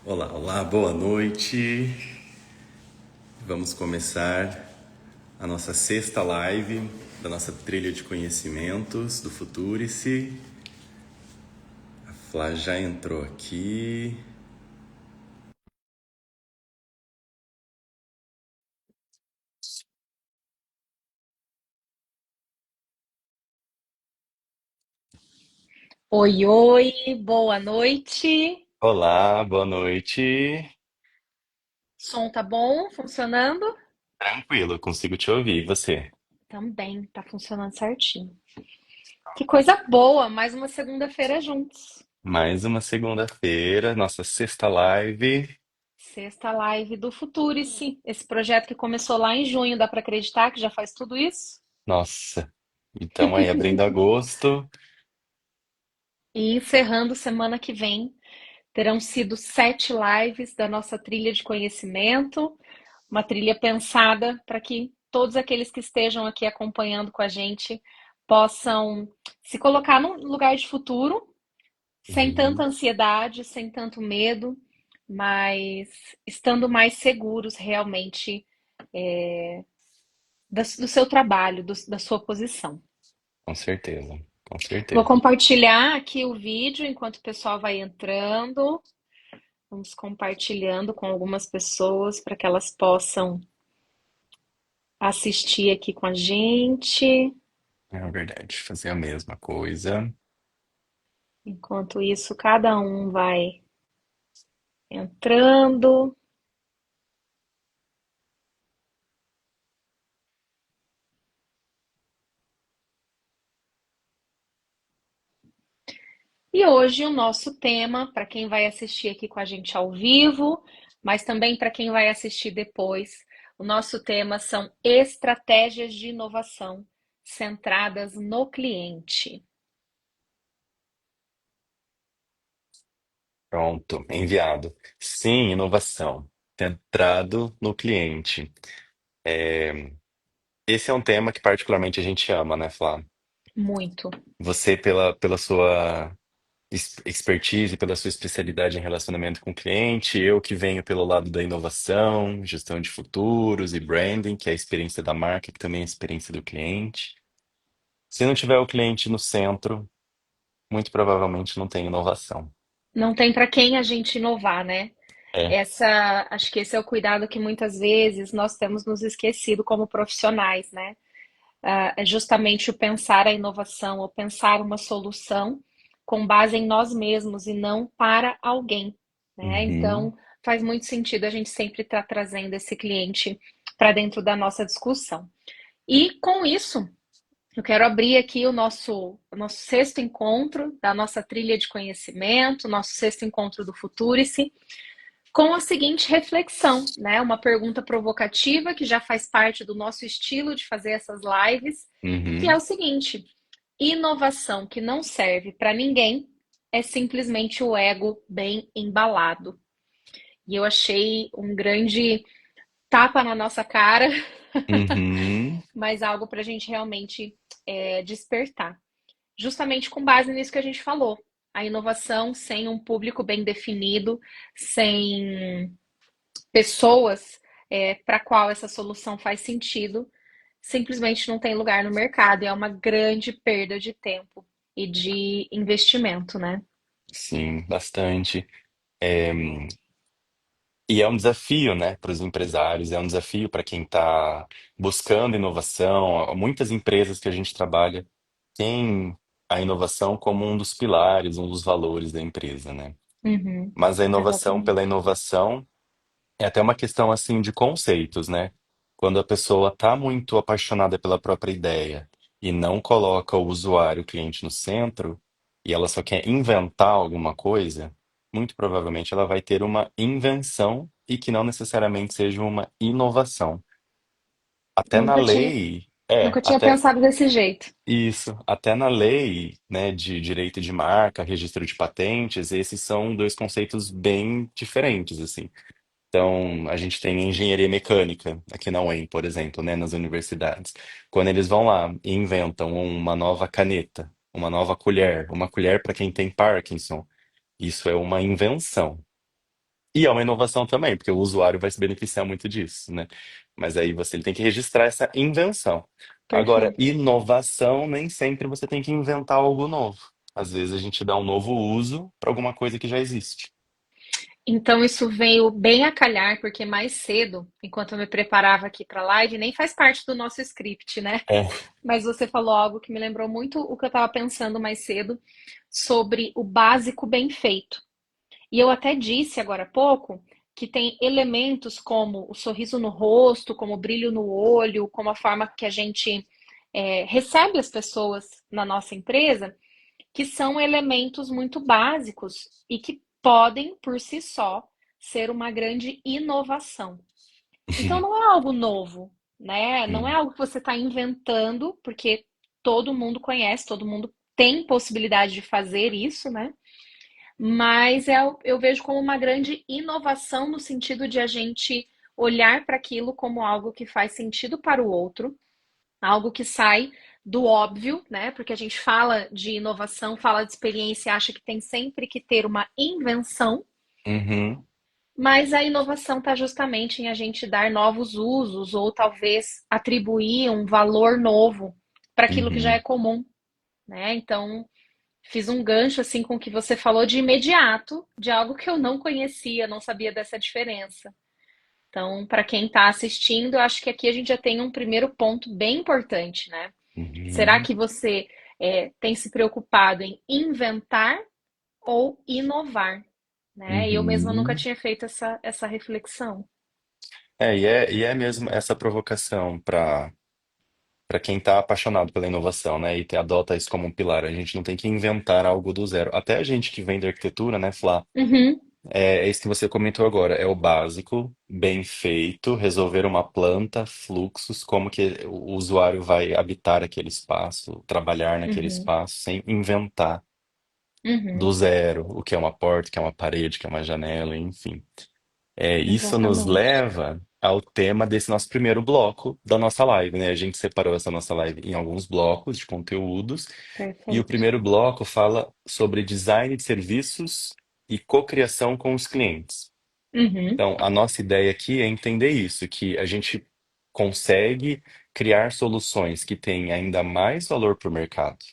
Olá, olá, boa noite. Vamos começar a nossa sexta live da nossa trilha de conhecimentos do Futurice. A Flá já entrou aqui. Oi, oi, boa noite. Olá, boa noite. Som tá bom? Funcionando? Tranquilo, consigo te ouvir. E você? Também, tá funcionando certinho. Que coisa boa, mais uma segunda-feira juntos. Mais uma segunda-feira, nossa sexta live. Sexta live do Futurice. Esse projeto que começou lá em junho, dá pra acreditar que já faz tudo isso? Nossa, então aí abrindo agosto. E encerrando semana que vem, terão sido 7 lives da nossa trilha de conhecimento, uma trilha pensada para que todos aqueles que estejam aqui acompanhando com a gente possam se colocar num lugar de futuro, sem tanta Uhum, ansiedade, sem tanto medo, mas estando mais seguros realmente do seu trabalho, da sua posição. com certeza, com Vou certeza. compartilhar aqui o vídeo enquanto o pessoal vai entrando. Vamos compartilhando com algumas pessoas para que elas possam assistir aqui com a gente. É verdade, fazer a mesma coisa. Enquanto isso, cada um vai entrando. E hoje o nosso tema, para quem vai assistir aqui com a gente ao vivo, mas também para quem vai assistir depois, o nosso tema são estratégias de inovação centradas no cliente. Pronto, enviado. Sim, inovação. Centrado no cliente. Esse é um tema que particularmente a gente ama, né, Flá? Muito. Você, pela sua expertise, pela sua especialidade em relacionamento com o cliente, eu que venho pelo lado da inovação, gestão de futuros e branding, que é a experiência da marca, que também é a experiência do cliente. Se não tiver o cliente no centro, muito provavelmente não tem inovação. Não tem para quem a gente inovar, né? É. Acho que esse é o cuidado que muitas vezes nós temos nos esquecido como profissionais, né? É justamente o pensar a inovação, ou pensar uma solução com base em nós mesmos e não para alguém, né? Uhum. Então, faz muito sentido a gente sempre estar trazendo esse cliente para dentro da nossa discussão. E com isso, eu quero abrir aqui o nosso sexto encontro da nossa trilha de conhecimento, nosso sexto encontro do Futurice, com a seguinte reflexão, né? Uma pergunta provocativa que já faz parte do nosso estilo de fazer essas lives, que é Uhum. o seguinte: inovação que não serve para ninguém é simplesmente o ego bem embalado. E eu achei um grande tapa na nossa cara, Uhum. mas algo para a gente realmente despertar. Justamente com base nisso que a gente falou. A inovação sem um público bem definido, sem pessoas para qual essa solução faz sentido, simplesmente não tem lugar no mercado e é uma grande perda de tempo e de investimento, né? Sim, bastante. É, e é um desafio, né, para os empresários, é um desafio para quem está buscando inovação. Muitas empresas que a gente trabalha têm a inovação como um dos pilares, um dos valores da empresa, né? Uhum, Mas a inovação pela exatamente. inovação é até uma questão assim de conceitos, né? Quando a pessoa está muito apaixonada pela própria ideia e não coloca o usuário, o cliente no centro, e ela só quer inventar alguma coisa, muito provavelmente ela vai ter uma invenção e que não necessariamente seja uma inovação. Até na Nunca tinha, lei, nunca tinha até pensado desse jeito. isso, até na lei, né, de direito de marca, registro de patentes, esses são dois conceitos bem diferentes, assim. Então, a gente tem engenharia mecânica aqui na UEM, por exemplo, né, nas universidades. Quando eles vão lá e inventam uma nova caneta, uma nova colher, uma colher para quem tem Parkinson, isso é uma invenção. E é uma inovação também, porque o usuário vai se beneficiar muito disso, né? Mas aí você tem que registrar essa invenção. Agora, Perfeito. inovação, nem sempre você tem que inventar algo novo. Às vezes a gente dá um novo uso para alguma coisa que já existe. Então isso veio bem a calhar, porque mais cedo, enquanto eu me preparava aqui para a live, nem faz parte do nosso script, né? É. Mas você falou algo que me lembrou muito o que eu estava pensando mais cedo sobre o básico bem feito. E eu até disse agora há pouco que tem elementos como o sorriso no rosto, como o brilho no olho, como a forma que a gente recebe as pessoas na nossa empresa, que são elementos muito básicos e que podem, por si só, ser uma grande inovação. Então não é algo novo, né? Não é Hum, algo que você está inventando, porque todo mundo conhece, todo mundo tem possibilidade de fazer isso, né? Mas eu vejo como uma grande inovação no sentido de a gente olhar para aquilo como algo que faz sentido para o outro, algo que sai do óbvio, né? Porque a gente fala de inovação, fala de experiência, acha que tem sempre que ter uma invenção, uhum, mas a inovação está justamente em a gente dar novos usos ou talvez atribuir um valor novo para aquilo que já é uhum, comum, né? Então, fiz um gancho assim com o que você falou de imediato, de algo que eu não conhecia, não sabia dessa diferença. Então, para quem está assistindo, eu acho que aqui a gente já tem um primeiro ponto bem importante, né? Será uhum, que você tem se preocupado em inventar ou inovar? Né? Eu mesma nunca uhum. tinha feito essa reflexão. E é mesmo essa provocação para quem está apaixonado pela inovação, né? E adota isso como um pilar. A gente não tem que inventar algo do zero. Até a gente que vem da arquitetura, né, Flá? Uhum, É isso que você comentou agora. É o básico, bem feito, resolver uma planta, fluxos, como que o usuário vai habitar aquele espaço, trabalhar naquele uhum, espaço, sem inventar do uhum, zero o que é uma porta, o que é uma parede, o que é uma janela, enfim. Isso nos exatamente. leva ao tema desse nosso primeiro bloco da nossa live, né? A gente separou essa nossa live em alguns blocos de conteúdos, e o Perfeito. primeiro bloco fala sobre design de serviços e cocriação com os clientes. Uhum, Então, a nossa ideia aqui é entender isso, que a gente consegue criar soluções que têm ainda mais valor para o mercado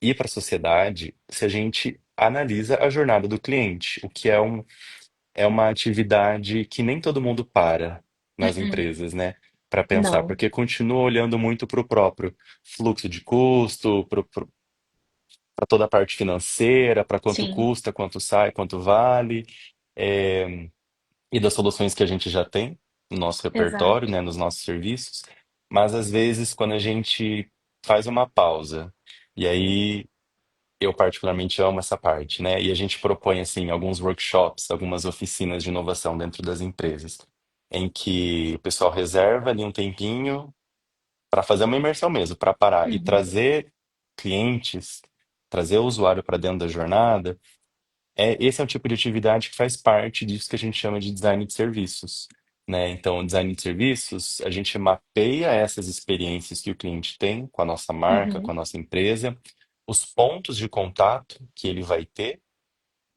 e para a sociedade se a gente analisa a jornada do cliente, o que é uma atividade que nem todo mundo para nas uhum. empresas, né? Para pensar, Não, porque continua olhando muito para o próprio fluxo de custo, para toda a parte financeira, para quanto sim, custa, quanto sai, quanto vale, e das soluções que a gente já tem no nosso repertório, exato. né, nos nossos serviços. Mas às vezes, quando a gente faz uma pausa, e aí eu particularmente amo essa parte, né? E a gente propõe assim alguns workshops, algumas oficinas de inovação dentro das empresas, em que o pessoal reserva ali um tempinho para fazer uma imersão mesmo, para parar e Uhum, trazer clientes, trazer o usuário para dentro da jornada. Esse é um tipo de atividade que faz parte disso que a gente chama de design de serviços, né? Então, o design de serviços, a gente mapeia essas experiências que o cliente tem com a nossa marca, com a uhum, nossa empresa, os pontos de contato que ele vai ter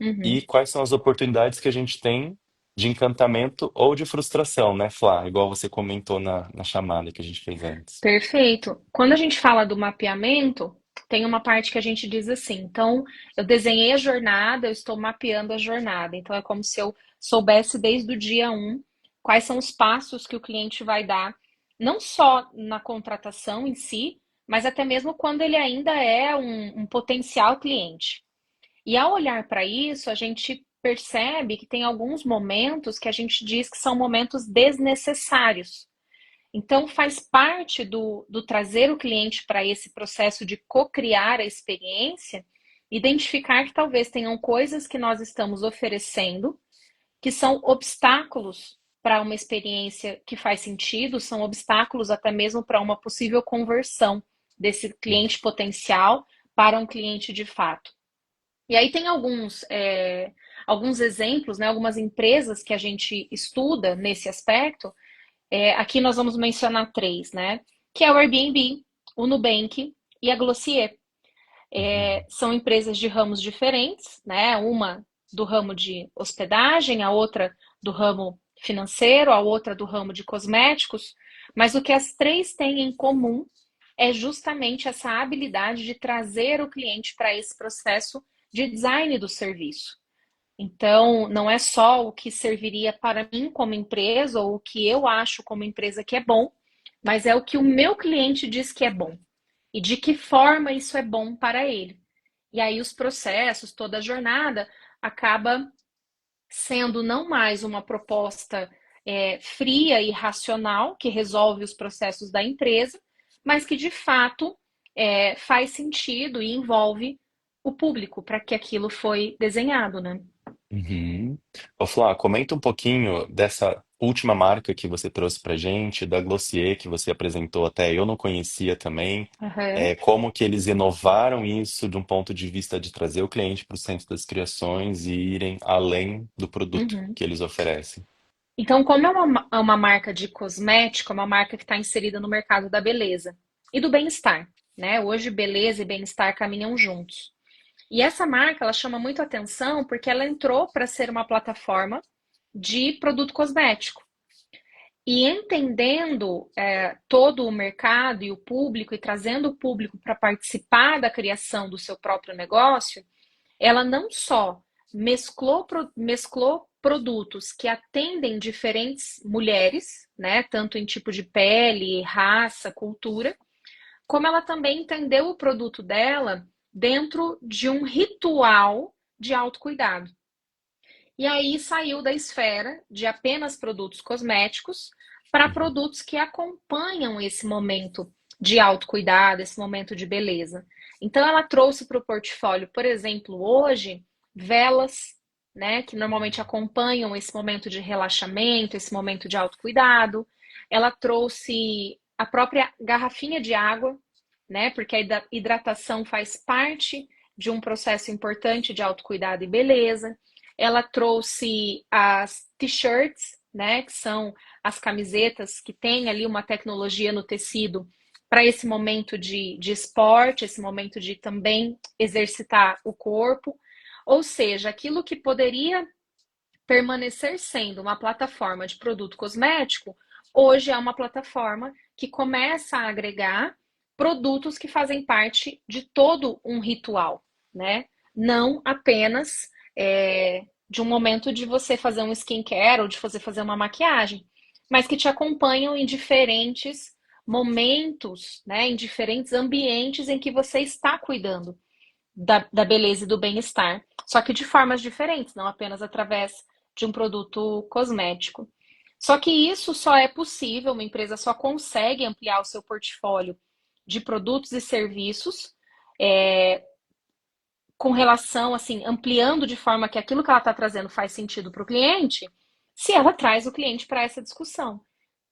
e uhum. quais são as oportunidades que a gente tem de encantamento ou de frustração, né, Flá? Igual você comentou na chamada que a gente fez antes. Perfeito. Quando a gente fala do mapeamento, tem uma parte que a gente diz assim: então, eu desenhei a jornada, eu estou mapeando a jornada. Então, é como se eu soubesse desde o dia um quais são os passos que o cliente vai dar, não só na contratação em si, mas até mesmo quando ele ainda é um potencial cliente. E ao olhar para isso, a gente percebe que tem alguns momentos que a gente diz que são momentos desnecessários. Então, faz parte do trazer o cliente para esse processo de co-criar a experiência, identificar que talvez tenham coisas que nós estamos oferecendo que são obstáculos para uma experiência que faz sentido, são obstáculos até mesmo para uma possível conversão desse cliente potencial para um cliente de fato. E aí tem alguns exemplos, né, algumas empresas que a gente estuda nesse aspecto, aqui nós vamos mencionar três, né? Que é o Airbnb, o Nubank e a Glossier. Uhum. São empresas de ramos diferentes, né? Uma do ramo de hospedagem, a outra do ramo financeiro, a outra do ramo de cosméticos, mas o que as três têm em comum é justamente essa habilidade de trazer o cliente para esse processo de design do serviço. Então, não é só o que serviria para mim como empresa ou o que eu acho como empresa que é bom, mas é o que o meu cliente diz que é bom e de que forma isso é bom para ele. E aí os processos, toda a jornada acaba sendo não mais uma proposta fria e racional que resolve os processos da empresa, mas que de fato faz sentido e envolve o público para que aquilo foi desenhado, né? Uhum. Ô, Flá, comenta um pouquinho dessa última marca que você trouxe pra gente, da Glossier, que você apresentou até eu não conhecia também. Uhum. Como que eles inovaram isso de um ponto de vista de trazer o cliente para o centro das criações e irem além do produto Uhum. que eles oferecem. Então, como é uma marca de cosmético, é uma marca que está inserida no mercado da beleza e do bem-estar, né? Hoje, beleza e bem-estar caminham juntos. E essa marca, ela chama muito atenção porque ela entrou para ser uma plataforma de produto cosmético. E entendendo todo o mercado e o público e trazendo o público para participar da criação do seu próprio negócio, ela não só mesclou produtos que atendem diferentes mulheres, né, tanto em tipo de pele, raça, cultura, como ela também entendeu o produto dela dentro de um ritual de autocuidado. E aí saiu da esfera de apenas produtos cosméticos para Uhum. produtos que acompanham esse momento de autocuidado, esse momento de beleza. Então ela trouxe para o portfólio, por exemplo, hoje, velas, né, que normalmente acompanham esse momento de relaxamento, esse momento de autocuidado. Ela trouxe a própria garrafinha de água, né, porque a hidratação faz parte de um processo importante de autocuidado e beleza. Ela trouxe as t-shirts, né, que são as camisetas que têm ali uma tecnologia no tecido para esse momento de esporte, esse momento de também exercitar o corpo. Ou seja, aquilo que poderia permanecer sendo uma plataforma de produto cosmético, hoje é uma plataforma que começa a agregar produtos que fazem parte de todo um ritual, né? Não apenas de um momento de você fazer um skincare ou de você fazer uma maquiagem, mas que te acompanham em diferentes momentos, né? Em diferentes ambientes em que você está cuidando da beleza e do bem-estar, só que de formas diferentes, não apenas através de um produto cosmético. Só que isso só é possível, uma empresa só consegue ampliar o seu portfólio de produtos e serviços com relação, assim, ampliando de forma que aquilo que ela está trazendo faz sentido para o cliente, se ela traz o cliente para essa discussão,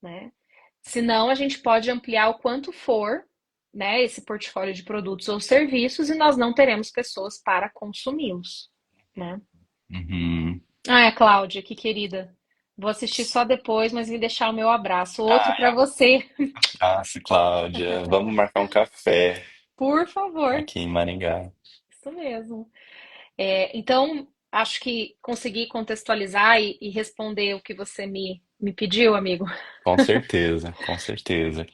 né? Senão, a gente pode ampliar o quanto for, né, esse portfólio de produtos ou serviços e nós não teremos pessoas para consumi-los, né? Uhum. Ah, é, Cláudia, que querida. Vou assistir só depois, mas me deixar o meu abraço. Outro Ai, para você, abraço, Cláudia. Vamos marcar um café por favor. aqui em Maringá. Isso mesmo. Então, acho que consegui contextualizar e responder o que você me pediu, amigo. Com certeza, com certeza.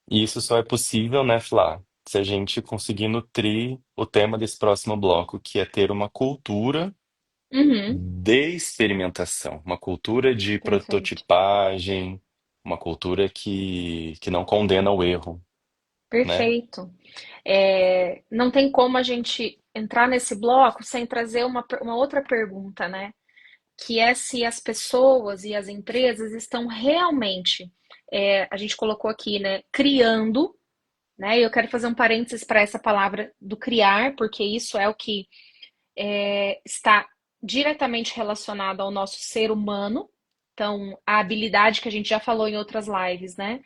E isso só é possível, né, Flá, se a gente conseguir nutrir o tema desse próximo bloco, que é ter uma cultura Uhum, de experimentação, uma cultura de perfeito. prototipagem, uma cultura que não condena o erro, né? Perfeito. Não tem como a gente entrar nesse bloco sem trazer uma outra pergunta, né? Que é se as pessoas e as empresas estão realmente, a gente colocou aqui, né, criando, né? E eu quero fazer um parênteses para essa palavra do criar, porque isso é o que está diretamente relacionado ao nosso ser humano. Então, a habilidade que a gente já falou em outras lives, né?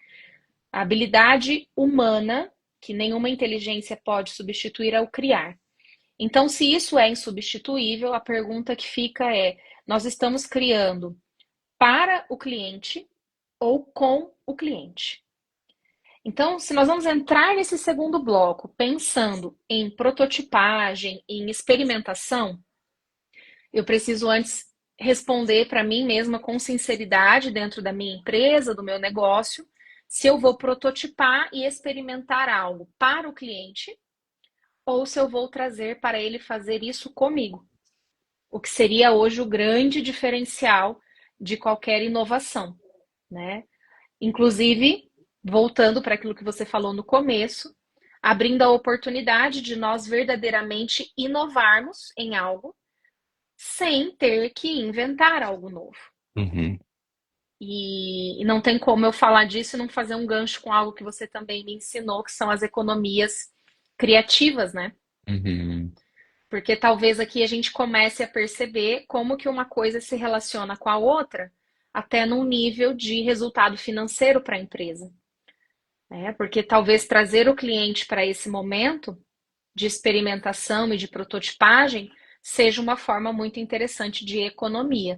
A habilidade humana, que nenhuma inteligência pode substituir, é o criar. Então, se isso é insubstituível, a pergunta que fica é: nós estamos criando para o cliente ou com o cliente? Então, se nós vamos entrar nesse segundo bloco pensando em prototipagem, em experimentação, Eu preciso antes responder para mim mesma com sinceridade dentro da minha empresa, do meu negócio, se eu vou prototipar e experimentar algo para o cliente ou se eu vou trazer para ele fazer isso comigo. O que seria hoje o grande diferencial de qualquer inovação, né? Inclusive, voltando para aquilo que você falou no começo, abrindo a oportunidade de nós verdadeiramente inovarmos em algo sem ter que inventar algo novo. Uhum, E não tem como eu falar disso e não fazer um gancho com algo que você também me ensinou, que são as economias criativas, né? uhum, Porque talvez aqui a gente comece a perceber como que uma coisa se relaciona com a outra, até num nível de resultado financeiro para a empresa, né? Porque talvez trazer o cliente para esse momento de experimentação e de prototipagem seja uma forma muito interessante de economia,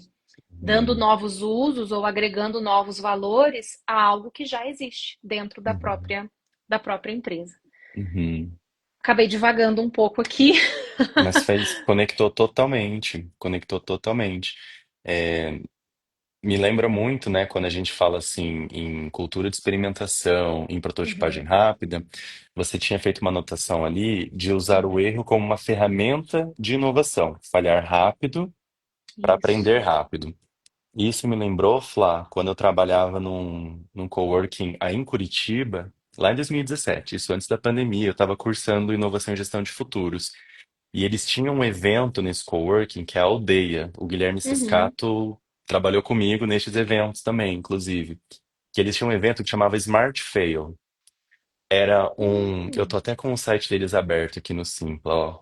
dando uhum, novos usos ou agregando novos valores a algo que já existe dentro uhum, da própria empresa. uhum. Acabei divagando um pouco aqui. Mas fez, conectou totalmente, conectou totalmente. É, me lembra muito, né, quando a gente fala assim em cultura de experimentação, em prototipagem Uhum, rápida, você tinha feito uma anotação ali de usar o uhum, erro como uma ferramenta de inovação, falhar rápido para isso. aprender rápido. Isso me lembrou, Flá, quando eu trabalhava num coworking aí em Curitiba, lá em 2017, isso antes da pandemia, eu estava cursando inovação e gestão de futuros. E eles tinham um evento nesse coworking que é a Aldeia. O Guilherme Uhum, Ciscato trabalhou comigo nestes eventos também, inclusive. Que eles tinham um evento que chamava Smart Fail. Era um. Eu tô hum, até com o site deles aberto aqui no Simpla, ó.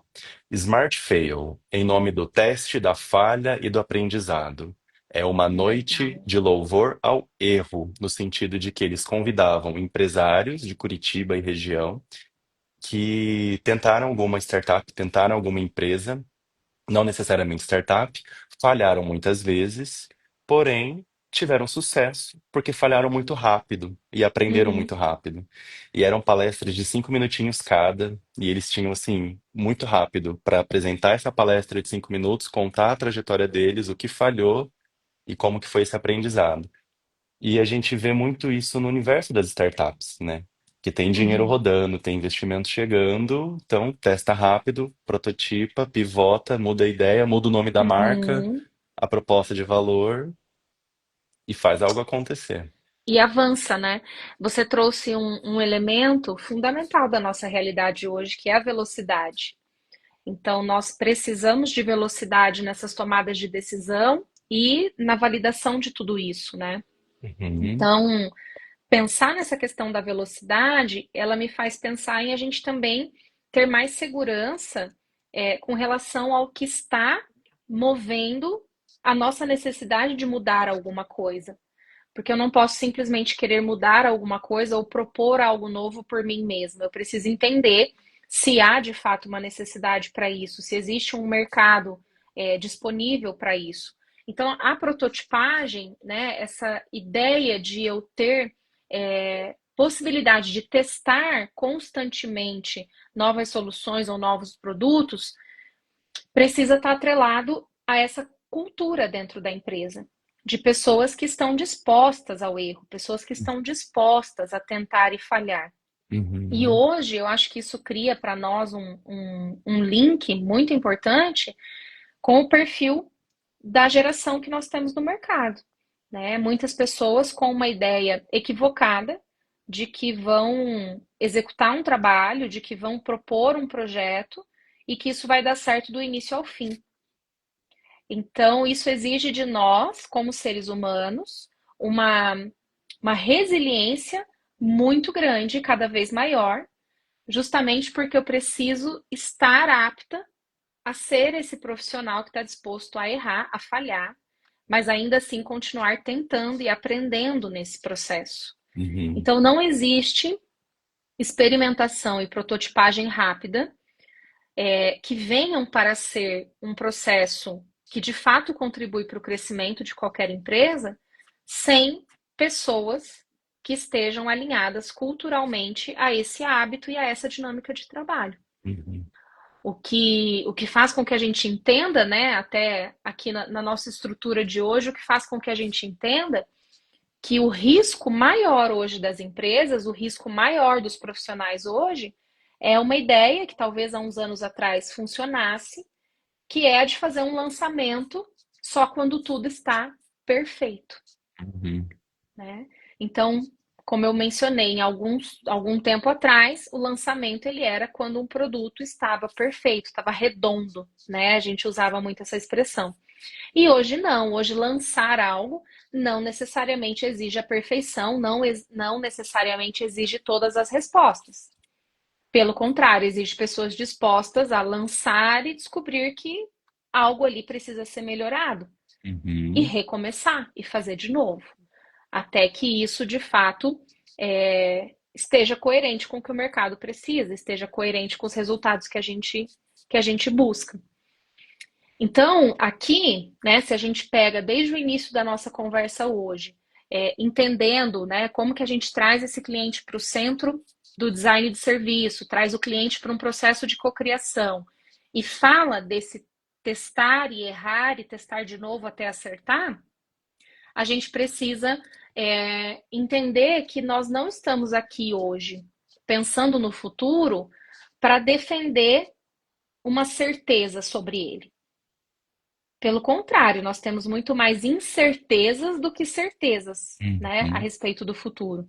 Smart Fail, em nome do teste, da falha e do aprendizado. É uma noite legal. de louvor ao erro, no sentido de que eles convidavam empresários de Curitiba e região que tentaram alguma startup, tentaram alguma empresa, não necessariamente startup, falharam muitas vezes, porém tiveram sucesso porque falharam muito rápido e aprenderam Uhum, muito rápido. E eram palestras de 5 minutinhos cada, e eles tinham assim muito rápido para apresentar essa palestra de 5 minutos, contar a trajetória deles, o que falhou e como que foi esse aprendizado. E a gente vê muito isso no universo das startups, né? Que tem dinheiro uhum, rodando, tem investimento chegando, então testa rápido, prototipa, pivota, muda a ideia, muda o nome da marca, uhum. a proposta de valor e faz algo acontecer. E avança, né? Você trouxe um elemento fundamental da nossa realidade hoje, que é a velocidade. Então, nós precisamos de velocidade nessas tomadas de decisão e na validação de tudo isso, né? Uhum, Então, pensar nessa questão da velocidade, ela me faz pensar em a gente também ter mais segurança com relação ao que está movendo a nossa necessidade de mudar alguma coisa. Porque eu não posso simplesmente querer mudar alguma coisa ou propor algo novo por mim mesma. Eu preciso entender se há de fato uma necessidade para isso, se existe um mercado disponível para isso. Então, a prototipagem, né, essa ideia de eu ter possibilidade de testar constantemente novas soluções ou novos produtos, precisa estar atrelado a essa cultura dentro da empresa, de pessoas que estão dispostas ao erro, pessoas que estão dispostas a tentar e falhar. E uhum, hoje eu acho que isso cria para nós um link muito importante com o perfil da geração que nós temos no mercado. Né? Muitas pessoas com uma ideia equivocada de que vão executar um trabalho, de que vão propor um projeto e que isso vai dar certo do início ao fim. Então, isso exige de nós, como seres humanos, uma, uma resiliência muito grande, cada vez maior, justamente porque eu preciso estar apta a ser esse profissional que está disposto a errar, a falhar, mas ainda assim continuar tentando e aprendendo nesse processo. uhum, Então, não existe experimentação e prototipagem rápida que venham para ser um processo que de fato contribui para o crescimento de qualquer empresa, sem pessoas que estejam alinhadas culturalmente a esse hábito e a essa dinâmica de trabalho. uhum. O que faz com que a gente entenda, né, até aqui na nossa estrutura de hoje, o que faz com que a gente entenda que o risco maior hoje das empresas, o risco maior dos profissionais hoje, é uma ideia que talvez há uns anos atrás funcionasse, que é a de fazer um lançamento só quando tudo está perfeito, Uhum. né? Então, como eu mencionei, algum tempo atrás, o lançamento ele era quando um produto estava perfeito, estava redondo, né? A gente usava muito essa expressão. E hoje não, hoje lançar algo não necessariamente exige a perfeição, não necessariamente exige todas as respostas. Pelo contrário, exige pessoas dispostas a lançar e descobrir que algo ali precisa ser melhorado e Uhum. recomeçar e fazer de novo, até que isso de fato esteja coerente com o que o mercado precisa, esteja coerente com os resultados que a gente busca. Então, aqui, né, se a gente pega desde o início da nossa conversa hoje, entendendo, né, como que a gente traz esse cliente para o centro do design de serviço, traz o cliente para um processo de cocriação e fala desse testar e errar e testar de novo até acertar, a gente precisa entender que nós não estamos aqui hoje pensando no futuro para defender uma certeza sobre ele. Pelo contrário, nós temos muito mais incertezas do que certezas, né, a Uhum. respeito do futuro.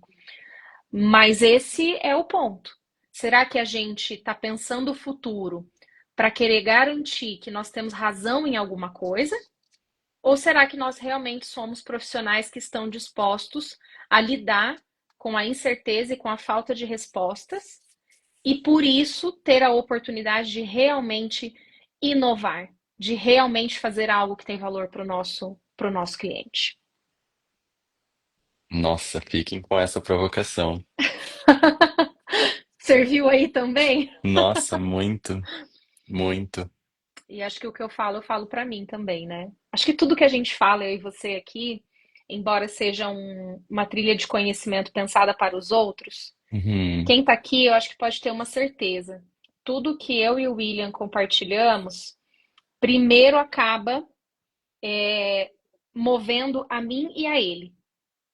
Mas esse é o ponto. Será que a gente está pensando o futuro para querer garantir que nós temos razão em alguma coisa? Ou será que nós realmente somos profissionais que estão dispostos a lidar com a incerteza e com a falta de respostas e por isso ter a oportunidade de realmente inovar, de realmente fazer algo que tem valor para o nosso cliente? Nossa, fiquem com essa provocação. Serviu aí também? Nossa, muito, muito. E acho que o que eu falo para mim também, né? Acho que tudo que a gente fala, eu e você aqui, embora seja uma trilha de conhecimento pensada para os outros, Uhum. quem está aqui, eu acho que pode ter uma certeza. Tudo que eu e o William compartilhamos, primeiro acaba movendo a mim e a ele.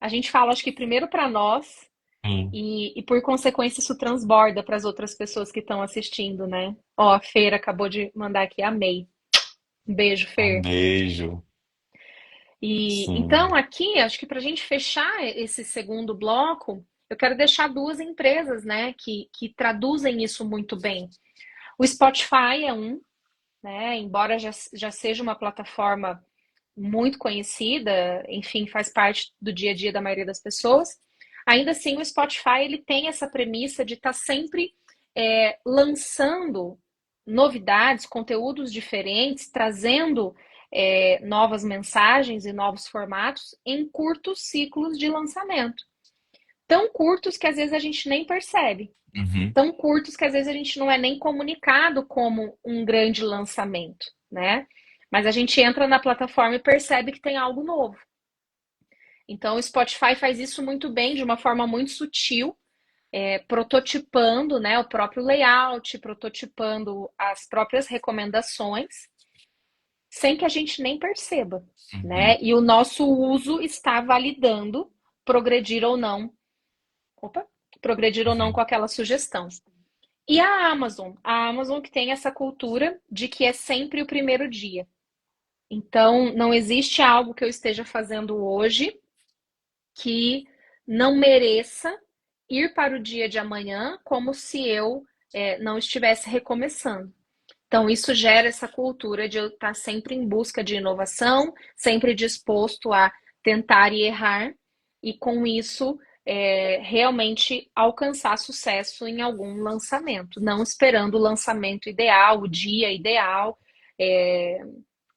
A gente fala, acho que primeiro para nós Sim. por consequência isso transborda para as outras pessoas que estão assistindo, né? Ó, a Fer acabou de mandar aqui, amei. Um beijo, Um Fer. beijo. E então Sim. aqui, acho que para a gente fechar esse segundo bloco, eu quero deixar duas empresas, né, que traduzem isso muito bem. O Spotify é um, né? Embora já seja uma plataforma muito conhecida, enfim, faz parte do dia a dia da maioria das pessoas. Ainda assim, o Spotify ele tem essa premissa de estar sempre lançando novidades, conteúdos diferentes, trazendo novas mensagens e novos formatos em curtos ciclos de lançamento. Tão curtos que às vezes a gente nem percebe, Uhum. tão curtos que às vezes a gente não é nem comunicado como um grande lançamento, né? Mas a gente entra na plataforma e percebe que tem algo novo. Então o Spotify faz isso muito bem, de uma forma muito sutil, prototipando, né, o próprio layout, prototipando as próprias recomendações, sem que a gente nem perceba, Uhum. né? E o nosso uso está validando progredir ou não, opa, progredir ou não Uhum. com aquela sugestão. E a Amazon que tem essa cultura de que é sempre o primeiro dia. Então, não existe algo que eu esteja fazendo hoje que não mereça ir para o dia de amanhã como se eu não estivesse recomeçando. Então, isso gera essa cultura de eu estar sempre em busca de inovação, sempre disposto a tentar e errar, e com isso realmente alcançar sucesso em algum lançamento, não esperando o lançamento ideal, o dia ideal, é,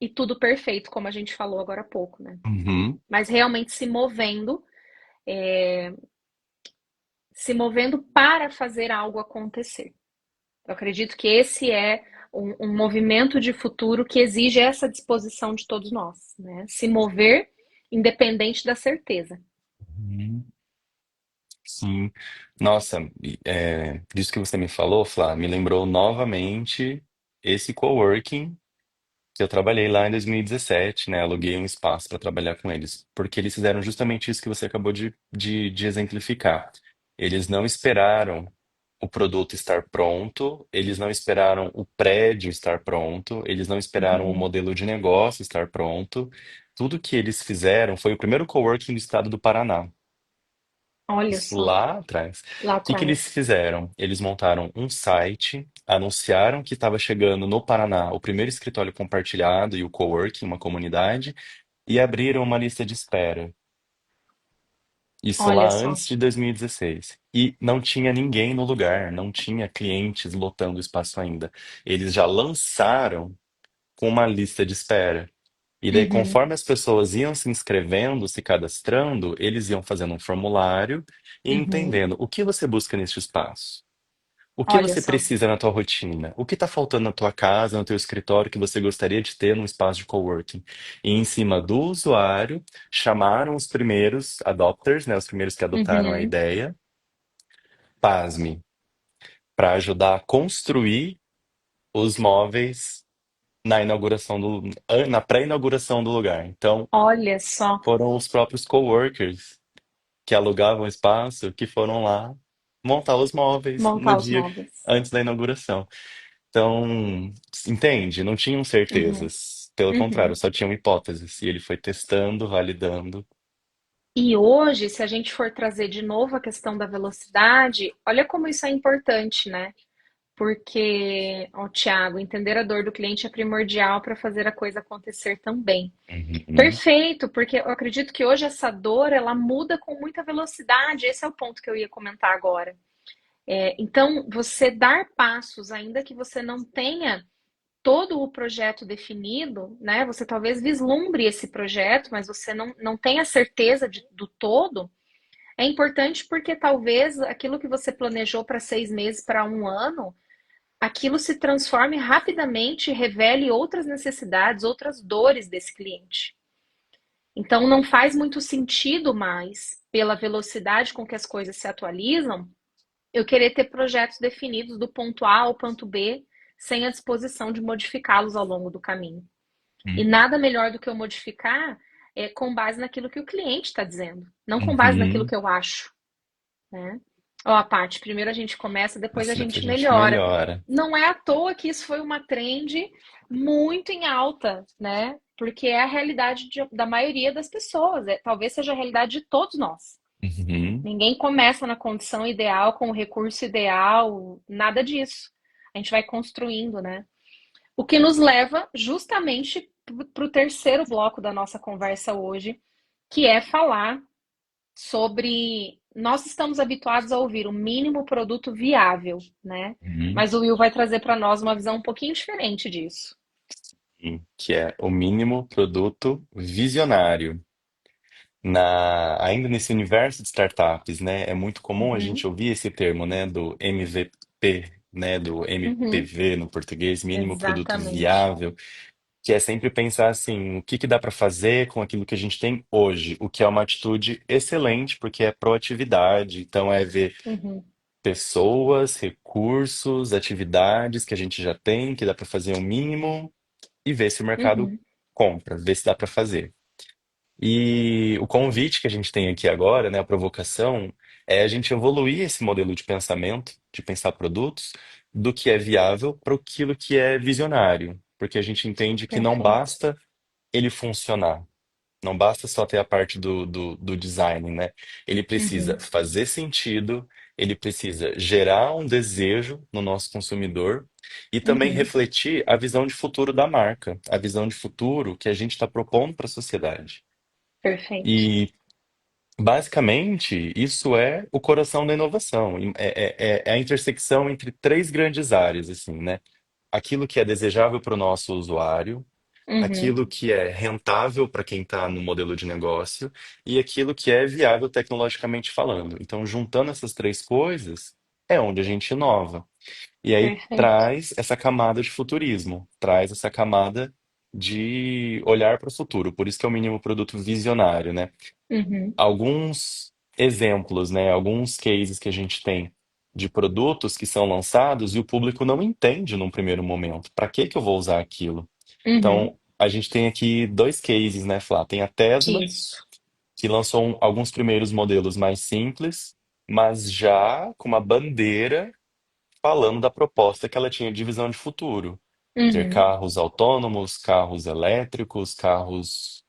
e tudo perfeito, como a gente falou agora há pouco, né? Uhum. Mas realmente se movendo para fazer algo acontecer. Eu acredito que esse é um movimento de futuro que exige essa disposição de todos nós, né? Se mover independente da certeza. Uhum. Sim. Nossa, disso que você me falou, Flá, me lembrou novamente esse coworking que eu trabalhei lá em 2017, né? Aluguei um espaço para trabalhar com eles, porque eles fizeram justamente isso que você acabou de exemplificar. Eles não esperaram o produto estar pronto, eles não esperaram o prédio estar pronto, eles não esperaram o Uhum. modelo de negócio estar pronto. Tudo que eles fizeram foi o primeiro coworking do estado do Paraná. Olha Isso só, lá atrás. lá O que que eles atrás. fizeram? Eles montaram um site, anunciaram que estava chegando no Paraná o primeiro escritório compartilhado e o coworking, uma comunidade, e abriram uma lista de espera. Isso Olha lá só. antes de 2016. E não tinha ninguém no lugar, não tinha clientes lotando o espaço ainda. Eles já lançaram com uma lista de espera. E daí, Uhum. conforme as pessoas iam se inscrevendo, se cadastrando, eles iam fazendo um formulário e Uhum. entendendo o que você busca neste espaço. O que Olha você só. precisa na tua rotina? O que está faltando na tua casa, no teu escritório que você gostaria de ter num espaço de coworking? E em cima do usuário, chamaram os primeiros adopters, né, os primeiros que adotaram a Uhum. ideia, pasme, para ajudar a construir os móveis na pré-inauguração do lugar. Então, Olha só. foram os próprios coworkers que alugavam espaço que foram lá montar os móveis no Montar os dia móveis. antes da inauguração. Então, entende? Não tinham Uhum. certezas. Pelo contrário, Uhum. só tinham hipóteses. E ele foi testando, validando. E hoje, se a gente for trazer de novo a questão da velocidade, olha como isso é importante, né? Porque, ó, Tiago, entender a dor do cliente é primordial para fazer a coisa acontecer também. Uhum, Perfeito, porque eu acredito que hoje essa dor ela muda com muita velocidade. Esse é o ponto que eu ia comentar agora. Então, você dar passos, ainda que você não tenha todo o projeto definido, né? Você talvez vislumbre esse projeto, mas você não tem a certeza do todo. É importante porque talvez aquilo que você planejou para 6 meses, para um ano, aquilo se transforme rapidamente e revele outras necessidades, outras dores desse cliente. Então, não faz muito sentido mais, pela velocidade com que as coisas se atualizam, eu querer ter projetos definidos do ponto A ao ponto B, sem a disposição de modificá-los ao longo do caminho. E nada melhor do que eu modificar com base naquilo que o cliente está dizendo, não com base naquilo uhum. que eu acho, né? Ó, Paty, primeiro a gente começa, depois a Assim depois gente a gente melhora. melhora. Não é à toa que isso foi uma trend muito em alta, né? Porque é a realidade da maioria das pessoas, talvez seja a realidade de todos nós. Uhum, Ninguém começa na condição ideal, com o recurso ideal, nada disso. A gente vai construindo, né? O que nos leva justamente para o terceiro bloco da nossa conversa hoje, que é falar sobre. Nós estamos habituados a ouvir o mínimo produto viável, né? uhum. Mas o Will vai trazer para nós uma visão um pouquinho diferente disso. Que é o mínimo produto visionário. Ainda nesse universo de startups, né, é muito comum a gente Uhum, ouvir esse termo, né, do MVP, né, do uhum, MPV no português, mínimo produto exatamente. viável, que é sempre pensar assim, o que que dá para fazer com aquilo que a gente tem hoje, o que é uma atitude excelente, porque é proatividade, então é ver Uhum, pessoas, recursos, atividades que a gente já tem, que dá para fazer o mínimo e ver se o mercado uhum, compra, ver se dá para fazer. E o convite que a gente tem aqui agora, né, a provocação, é a gente evoluir esse modelo de pensamento, de pensar produtos, do que é viável para aquilo que é visionário. Porque a gente entende que não perfeito. basta ele funcionar, não basta só ter a parte do design, né? Ele precisa Uhum, fazer sentido, ele precisa gerar um desejo no nosso consumidor e também uhum, refletir a visão de futuro da marca, a visão de futuro que a gente está propondo para a sociedade. perfeito. E basicamente, isso é o coração da inovação. É a intersecção entre três grandes áreas, assim, né? Aquilo que é desejável para o nosso usuário, Uhum, aquilo que é rentável para quem está no modelo de negócio e aquilo que é viável tecnologicamente falando. Então, juntando essas três coisas, é onde a gente inova. E aí perfeito. traz essa camada de futurismo, traz essa camada de olhar para o futuro. Por isso que é o mínimo produto visionário, né? Uhum, Alguns exemplos, né? Alguns cases que a gente tem. de produtos que são lançados e o público não entende num primeiro momento. Para que que eu vou usar aquilo? Uhum. Então, a gente tem aqui dois cases, né, Flá? Tem a Tesla, Isso. que lançou alguns primeiros modelos mais simples, mas já com uma bandeira falando da proposta que ela tinha de visão de futuro. Ter Uhum. carros autônomos, carros elétricos, carros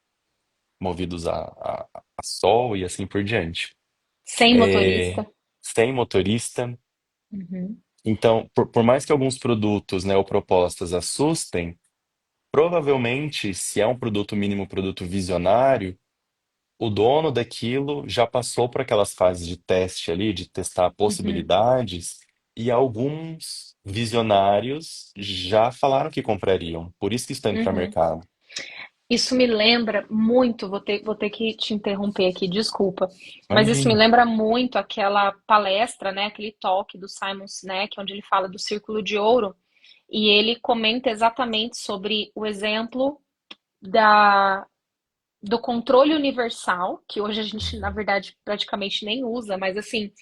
movidos a sol e assim por diante. Sem É, motorista. sem motorista. Uhum. Então, por mais que alguns produtos, né, ou propostas assustem, provavelmente, se é um produto mínimo, produto visionário, o dono daquilo já passou por aquelas fases de teste ali, de testar Uhum. possibilidades, e alguns visionários já falaram que comprariam. Por isso que está indo para o Uhum. mercado. Isso me lembra muito, vou ter que te interromper aqui, desculpa, mas isso me Imagina. lembra muito aquela palestra, né, aquele talk do Simon Sinek, onde ele fala do círculo de ouro, e ele comenta exatamente sobre o exemplo da, do controle universal, que hoje a gente, na verdade, praticamente nem usa, mas assim,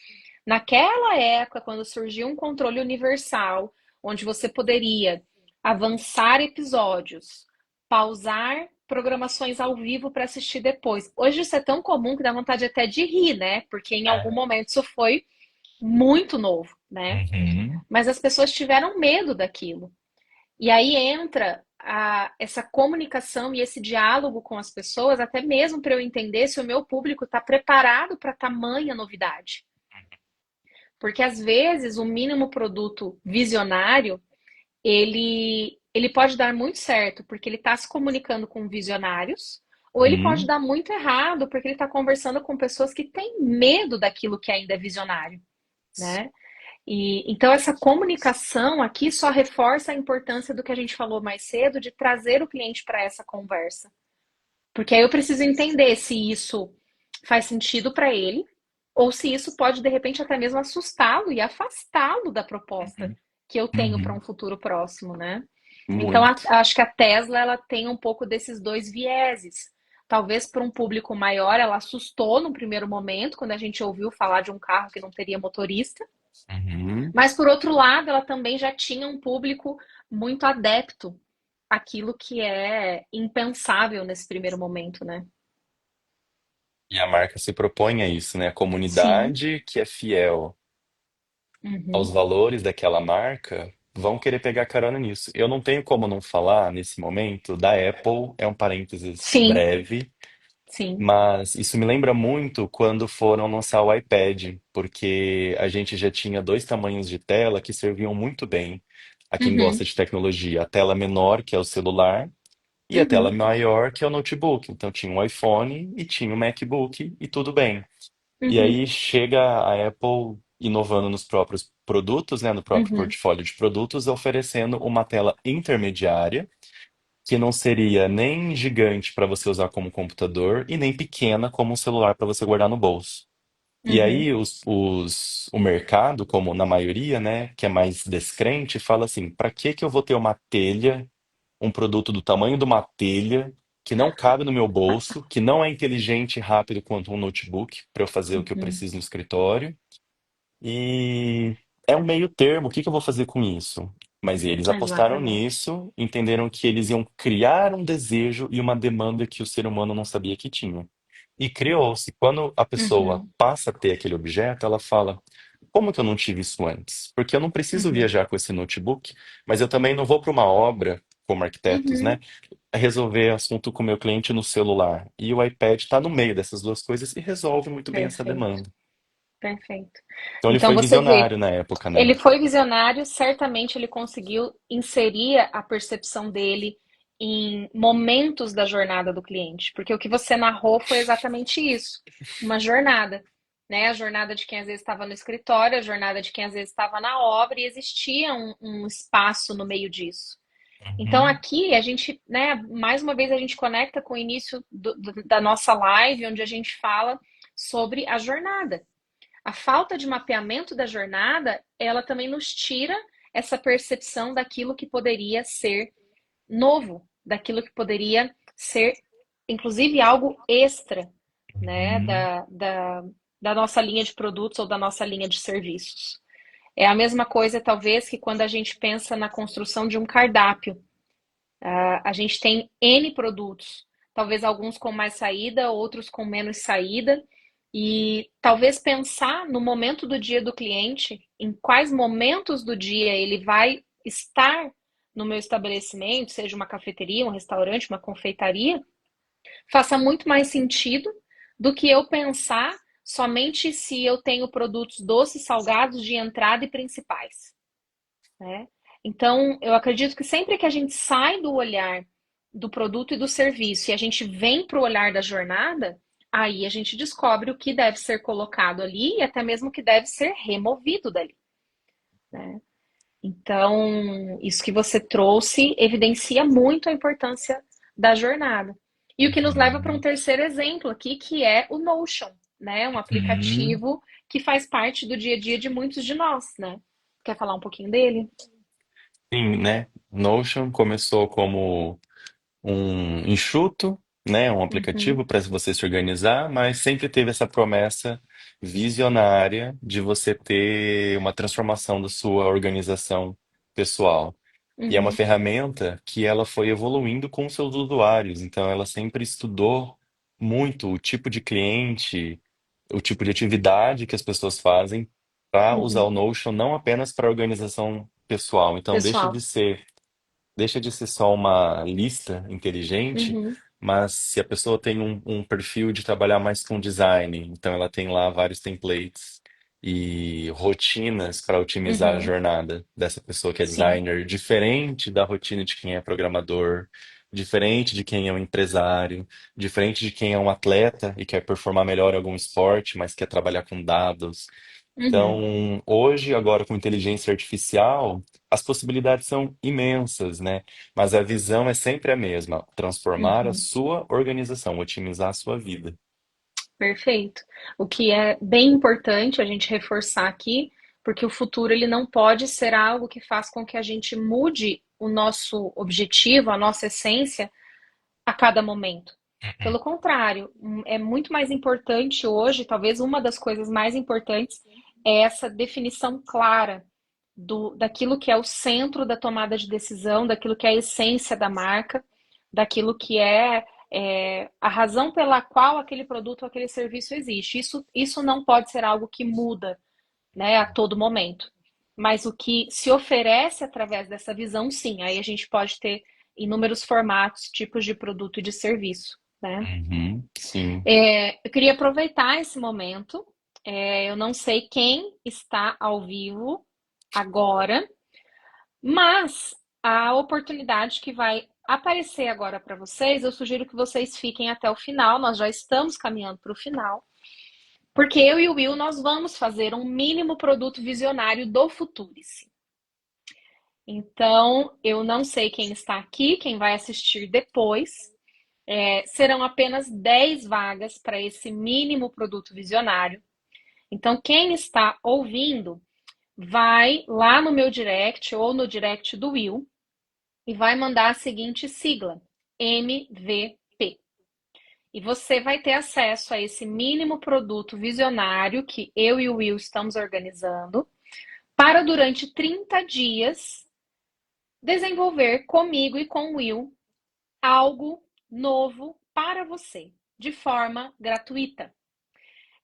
naquela época, quando surgiu um controle universal, onde você poderia avançar episódios, pausar programações ao vivo para assistir depois. Hoje isso é tão comum que dá vontade até de rir, né? Porque em algum É. momento isso foi muito novo, né? Uhum. Mas as pessoas tiveram medo daquilo. E aí entra essa comunicação e esse diálogo com as pessoas, até mesmo para eu entender se o meu público está preparado para tamanha novidade. Porque às vezes o mínimo produto visionário, ele pode dar muito certo, porque ele está se comunicando com visionários, ou ele pode Uhum. dar muito errado, porque ele está conversando com pessoas que têm medo daquilo que ainda é visionário, né? E então essa comunicação aqui só reforça a importância do que a gente falou mais cedo, de trazer o cliente para essa conversa. Porque aí eu preciso entender se isso faz sentido para ele, ou se isso pode, de repente, até mesmo assustá-lo e afastá-lo da proposta Uhum. que eu tenho para Uhum. um futuro próximo, né? Então, Muito. acho que a Tesla ela tem um pouco desses dois vieses. Talvez para um público maior, ela assustou no primeiro momento, quando a gente ouviu falar de um carro que não teria motorista. Uhum. Mas, por outro lado, ela também já tinha um público muito adepto àquilo que é impensável nesse primeiro momento, né? E a marca se propõe a isso, né? A Sim. comunidade que é fiel aos Uhum. valores daquela marca vão querer pegar carona nisso. Eu não tenho como não falar nesse momento da Apple, é um parênteses Sim, breve, sim. mas isso me lembra muito quando foram lançar o iPad, porque a gente já tinha dois tamanhos de tela que serviam muito bem a quem gosta Uhum. de tecnologia. A tela menor, que é o celular, e a tela Uhum. maior, que é o notebook. Então tinha um iPhone e tinha um MacBook e tudo bem. E Uhum. aí chega a Apple inovando nos próprios produtos, né, no próprio Uhum. portfólio de produtos, oferecendo uma tela intermediária, que não seria nem gigante para você usar como computador e nem pequena como um celular para você guardar no bolso. E Uhum. aí o mercado, como na maioria, né, que é mais descrente, fala assim, para que que eu vou ter uma telha, um produto do tamanho de uma telha, que não cabe no meu bolso, que não é inteligente e rápido quanto um notebook para eu fazer o que eu Uhum. preciso no escritório. E é um meio termo, o que que eu vou fazer com isso? Mas eles apostaram Exatamente. nisso, entenderam que eles iam criar um desejo e uma demanda que o ser humano não sabia que tinha. E criou-se. Quando a pessoa Uhum. passa a ter aquele objeto, ela fala: como que eu não tive isso antes? Porque eu não preciso Uhum. viajar com esse notebook, mas eu também não vou para uma obra, como arquitetos, né? Uhum. Resolver assunto com o meu cliente no celular. E o iPad está no meio dessas duas coisas e resolve muito bem essa Perfeito. demanda. Perfeito. Então ele Então foi você vê, visionário na época, né? ele foi visionário, certamente ele conseguiu inserir a percepção dele em momentos da jornada do cliente, porque o que você narrou foi exatamente isso, uma jornada, né? A jornada de quem às vezes estava no escritório, a jornada de quem às vezes estava na obra, e existia um espaço no meio disso. Então Uhum. aqui a gente, né, mais uma vez a gente conecta com o início da nossa live, onde a gente fala sobre a jornada. A falta de mapeamento da jornada, ela também nos tira essa percepção daquilo que poderia ser novo, daquilo que poderia ser, inclusive, algo extra, né, Uhum. da nossa linha de produtos ou da nossa linha de serviços. É a mesma coisa, talvez, que quando a gente pensa na construção de um cardápio. A gente tem N produtos, talvez alguns com mais saída, outros com menos saída, e talvez pensar no momento do dia do cliente, em quais momentos do dia ele vai estar no meu estabelecimento, seja uma cafeteria, um restaurante, uma confeitaria, faça muito mais sentido do que eu pensar somente se eu tenho produtos doces, salgados de entrada e principais, né? Então, eu acredito que sempre que a gente sai do olhar do produto e do serviço e a gente vem para o olhar da jornada, aí a gente descobre o que deve ser colocado ali e até mesmo o que deve ser removido dali, né? Então, isso que você trouxe evidencia muito a importância da jornada. E o que nos leva para um Uhum. terceiro exemplo aqui, que é o Notion, né? Um Uhum. aplicativo que faz parte do dia a dia de muitos de nós, né? Quer falar um pouquinho dele? Sim, né? Notion começou como um enxuto, né, um Uhum, aplicativo para você se organizar, mas sempre teve essa promessa visionária de você ter uma transformação da sua organização pessoal. E é uma uhum, ferramenta que ela foi evoluindo com os seus usuários, então ela sempre estudou muito o tipo de cliente, o tipo de atividade que as pessoas fazem para usar uhum. o Notion não apenas para organização pessoal. Então Pessoal. deixa de ser só uma lista inteligente, Uhum, mas se a pessoa tem um perfil de trabalhar mais com design, então ela tem lá vários templates e rotinas para otimizar a uhum. jornada dessa pessoa que é Sim. designer, diferente da rotina de quem é programador, diferente de quem é um empresário, diferente de quem é um atleta e quer performar melhor em algum esporte, mas quer trabalhar com dados. Uhum, Então, hoje, agora com inteligência artificial, as possibilidades são imensas, né? Mas a visão é sempre a mesma: transformar a uhum. sua organização, otimizar a sua vida. Perfeito. O que é bem importante a gente reforçar aqui, porque o futuro ele não pode ser algo que faz com que a gente mude o nosso objetivo, a nossa essência a cada momento. Pelo contrário, é muito mais importante hoje, talvez uma das coisas mais importantes é essa definição clara daquilo que é o centro da tomada de decisão, daquilo que é a essência da marca, daquilo que é a razão pela qual aquele produto ou aquele serviço existe. Isso não pode ser algo que muda, né, a todo momento. Mas o que se oferece através dessa visão, sim, aí a gente pode ter inúmeros formatos, tipos de produto e de serviço, né? Uhum, sim. Eu queria aproveitar esse momento. Eu não sei quem está ao vivo agora, mas a oportunidade que vai aparecer agora para vocês, eu sugiro que vocês fiquem até o final. Nós já estamos caminhando para o final, porque eu e o Will nós vamos fazer um mínimo produto visionário do Futurice. Então, eu não sei quem está aqui, quem vai assistir depois. Serão apenas 10 vagas para esse mínimo produto visionário. Então, quem está ouvindo, vai lá no meu direct ou no direct do Will e vai mandar a seguinte sigla: MVP. E você vai ter acesso a esse mínimo produto visionário que eu e o Will estamos organizando para durante 30 dias desenvolver comigo e com o Will algo novo para você, de forma gratuita.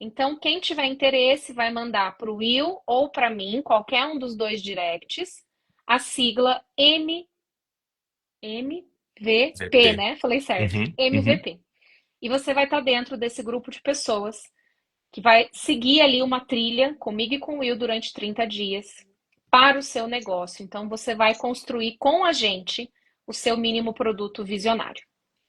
Então, quem tiver interesse vai mandar para o Will ou para mim, qualquer um dos dois directs, a sigla MVP, VP. né? Falei certo. Uhum, uhum. MVP. E você vai estar dentro desse grupo de pessoas que vai seguir ali uma trilha comigo e com o Will durante 30 dias para o seu negócio. Então, você vai construir com a gente o seu mínimo produto visionário.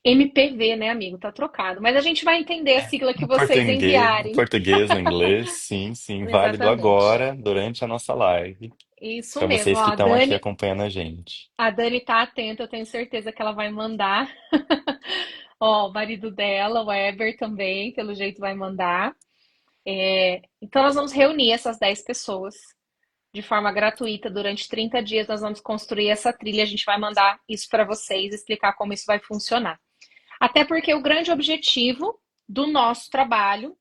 MPV, né, amigo? Tá trocado. Mas a gente vai entender a sigla que No vocês enviarem. português, no inglês, sim, sim, válido Exatamente. agora, durante a nossa live, Isso para mesmo. vocês Ó, que estão aqui acompanhando a gente. A Dani tá atenta, eu tenho certeza que ela vai mandar. Ó, o marido dela, o Eber também, pelo jeito vai mandar. Então, nós vamos reunir essas 10 pessoas de forma gratuita durante 30 dias. Nós vamos construir essa trilha. A gente vai mandar isso para vocês, explicar como isso vai funcionar. Até porque o grande objetivo do nosso trabalho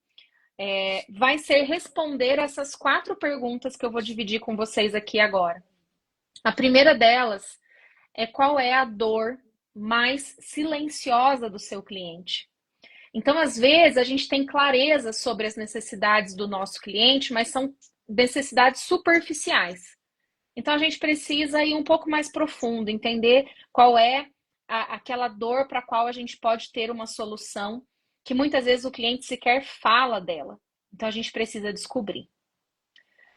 vai ser responder essas 4 perguntas que eu vou dividir com vocês aqui agora. A primeira delas é: qual é a dor mais silenciosa do seu cliente? Então, às vezes, a gente tem clareza sobre as necessidades do nosso cliente, mas são necessidades superficiais. Então, a gente precisa ir um pouco mais profundo, entender qual é aquela dor para a qual a gente pode ter uma solução, que muitas vezes o cliente sequer fala dela. Então, a gente precisa descobrir.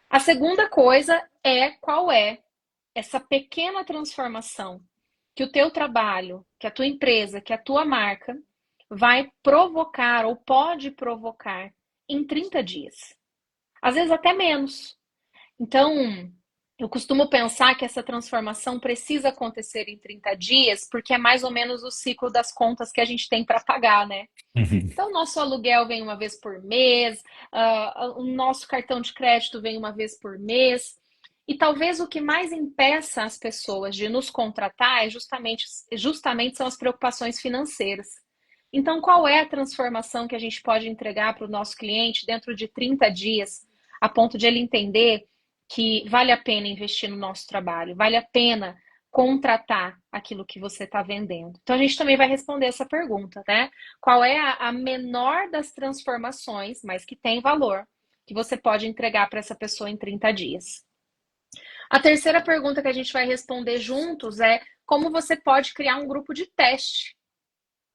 A segunda coisa é: qual é essa pequena transformação que o teu trabalho, que a tua empresa, que a tua marca vai provocar ou pode provocar em 30 dias. Às vezes até menos. Então, eu costumo pensar que essa transformação precisa acontecer em 30 dias, porque é mais ou menos o ciclo das contas que a gente tem para pagar, né? Então, o nosso aluguel vem uma vez por mês, o nosso cartão de crédito vem uma vez por mês. E talvez o que mais impeça as pessoas de nos contratar é justamente são as preocupações financeiras. Então, qual é a transformação que a gente pode entregar para o nosso cliente dentro de 30 dias, a ponto de ele entender que vale a pena investir no nosso trabalho, vale a pena contratar aquilo que você está vendendo? Então, a gente também vai responder essa pergunta, né? Qual é a menor das transformações, mas que tem valor, que você pode entregar para essa pessoa em 30 dias? A terceira pergunta que a gente vai responder juntos é: como você pode criar um grupo de teste?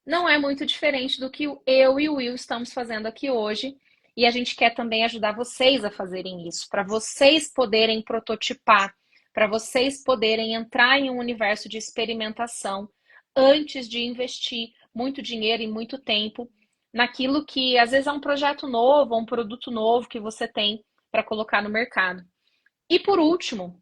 Não é muito diferente do que eu e o Will estamos fazendo aqui hoje. E a gente quer também ajudar vocês a fazerem isso, para vocês poderem prototipar, para vocês poderem entrar em um universo de experimentação antes de investir muito dinheiro e muito tempo naquilo que às vezes é um projeto novo, um produto novo que você tem para colocar no mercado. E por último,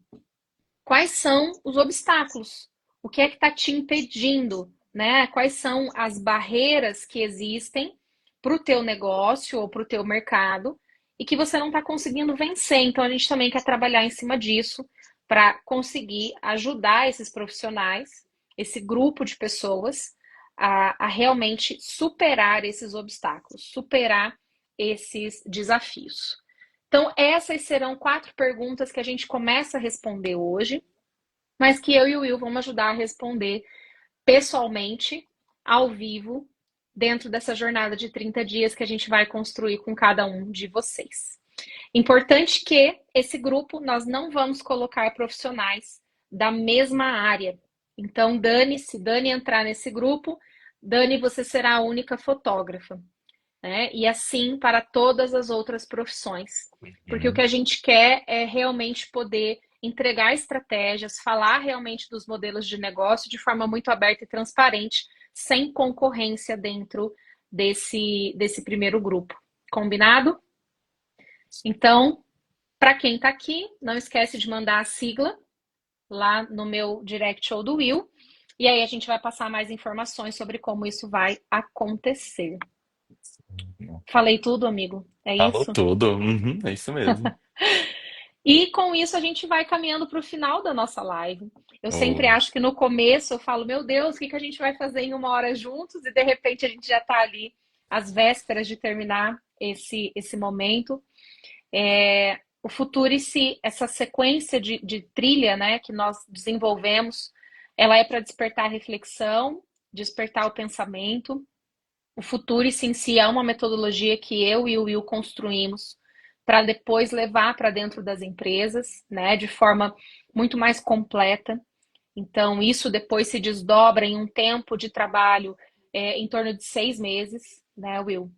quais são os obstáculos? O que é que está te impedindo, né? Quais são as barreiras que existem para o teu negócio ou para o teu mercado e que você não está conseguindo vencer? Então, a gente também quer trabalhar em cima disso para conseguir ajudar esses profissionais, esse grupo de pessoas, a realmente superar esses obstáculos, superar esses desafios. Então, essas serão 4 perguntas que a gente começa a responder hoje, mas que eu e o Will vamos ajudar a responder pessoalmente, ao vivo, dentro dessa jornada de 30 dias que a gente vai construir com cada um de vocês. Importante que esse grupo nós não vamos colocar profissionais da mesma área. Então, Dani, se Dani entrar nesse grupo, Dani, você será a única fotógrafa, né? E assim para todas as outras profissões. Porque o que Uhum. a gente quer é realmente poder entregar estratégias, falar realmente dos modelos de negócio de forma muito aberta e transparente, sem concorrência dentro desse primeiro grupo. Combinado? Então, para quem está aqui, não esquece de mandar a sigla lá no meu direct ou do Will. E aí a gente vai passar mais informações sobre como isso vai acontecer. Falei tudo, amigo? É Falou isso? tudo. Uhum, é isso mesmo. E com isso a gente vai caminhando para o final da nossa live. Eu sempre Oh, acho que no começo eu falo: meu Deus, o que a gente vai fazer em 1 hora juntos? E de repente a gente já está ali às vésperas de terminar esse momento. O Futurice, essa sequência de trilha, né, que nós desenvolvemos, ela é para despertar a reflexão, despertar o pensamento. O Futurice em si é uma metodologia que eu e o Will construímos para depois levar para dentro das empresas, né, de forma muito mais completa. Então, isso depois se desdobra em um tempo de trabalho em torno de 6 meses, né, Will? uhum,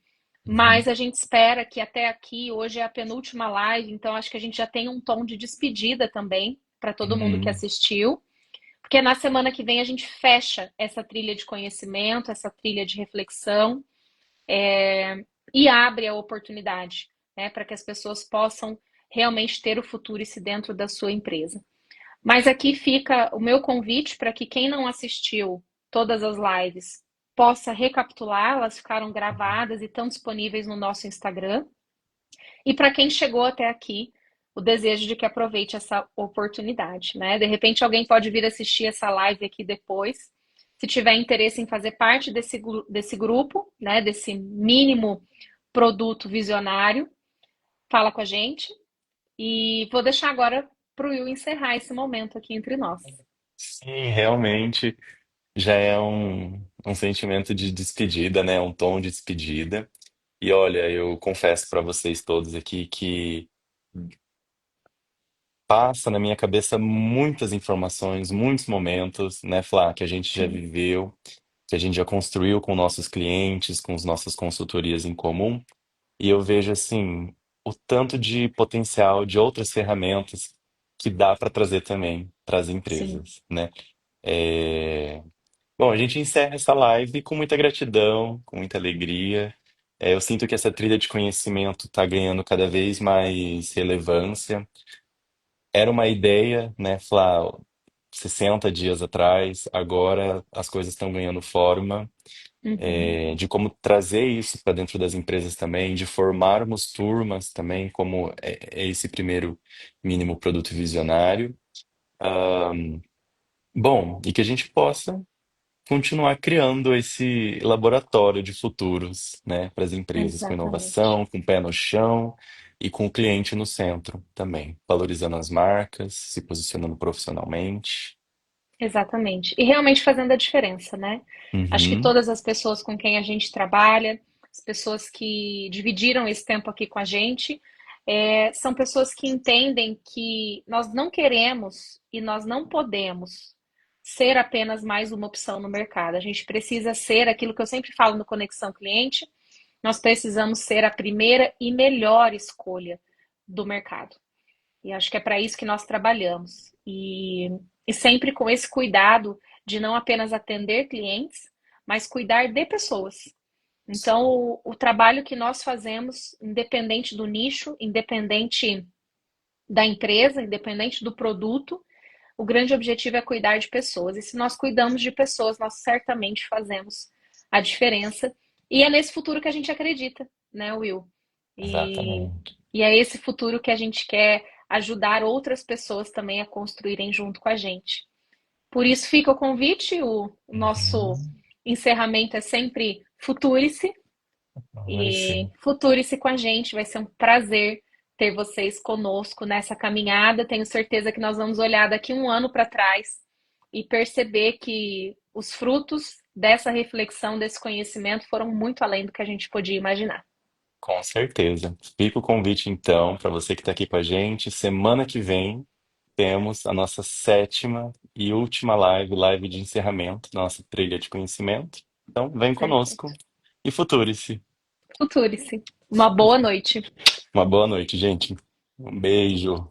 Mas a gente espera que até aqui, hoje é a penúltima live, então acho que a gente já tem um tom de despedida também para todo mundo que uhum. assistiu, porque na semana que vem a gente fecha essa trilha de conhecimento, essa trilha de reflexão, e abre a oportunidade, né, para que as pessoas possam realmente ter o futuro e dentro da sua empresa. Mas aqui fica o meu convite para que quem não assistiu todas as lives possa recapitular, elas ficaram gravadas e estão disponíveis no nosso Instagram. E para quem chegou até aqui, o desejo de que aproveite essa oportunidade, né? De repente alguém pode vir assistir essa live aqui depois, se tiver interesse em fazer parte desse grupo, né? Desse mínimo produto visionário, fala com a gente. E vou deixar agora para o Will encerrar esse momento aqui entre nós. Sim, realmente já é um sentimento de despedida, né? Um tom de despedida. E olha, eu confesso para vocês todos aqui que passa na minha cabeça muitas informações, muitos momentos, né, Flá, que a gente já Sim, viveu, que a gente já construiu com nossos clientes, com as nossas consultorias em comum. E eu vejo assim o tanto de potencial de outras ferramentas que dá para trazer também para as sim, empresas, né? É, bom, a gente encerra essa live com muita gratidão, com muita alegria. Eu sinto que essa trilha de conhecimento está ganhando cada vez mais relevância. Era uma ideia, né, Flá, 60 dias atrás, agora as coisas estão ganhando forma, uhum, de como trazer isso para dentro das empresas também, de formarmos turmas também, como é esse primeiro mínimo produto visionário. Bom, e que a gente possa continuar criando esse laboratório de futuros, né, para as empresas, com exatamente. inovação, com o pé no chão e com o cliente no centro também, valorizando as marcas, se posicionando profissionalmente. Exatamente. E realmente fazendo a diferença, né? Acho que Uhum, todas as pessoas com quem a gente trabalha, as pessoas que dividiram esse tempo aqui com a gente, são pessoas que entendem que nós não queremos e nós não podemos ser apenas mais uma opção no mercado. A gente precisa ser aquilo que eu sempre falo no Conexão Cliente, nós precisamos ser a primeira e melhor escolha do mercado. E acho que é para isso que nós trabalhamos. E sempre com esse cuidado de não apenas atender clientes, mas cuidar de pessoas. Então, o trabalho que nós fazemos, independente do nicho, independente da empresa, independente do produto, o grande objetivo é cuidar de pessoas. E se nós cuidamos de pessoas, nós certamente fazemos a diferença. E é nesse futuro que a gente acredita, né, Will? E, exatamente. e é esse futuro que a gente quer ajudar outras pessoas também a construírem junto com a gente. Por isso fica o convite, o nosso Uhum. encerramento é sempre future-se Agora e sim, future-se com a gente. Vai ser um prazer ter vocês conosco nessa caminhada. Tenho certeza que nós vamos olhar daqui um ano para trás e perceber que os frutos dessa reflexão, desse conhecimento, foram muito além do que a gente podia imaginar. com certeza. Fica o convite então para você que está aqui com a gente. Semana que vem temos a nossa sétima e última live de encerramento, nossa trilha de conhecimento. Então, vem conosco Perfeito. e future-se. Future-se. Uma boa noite. Uma boa noite, gente. Um beijo.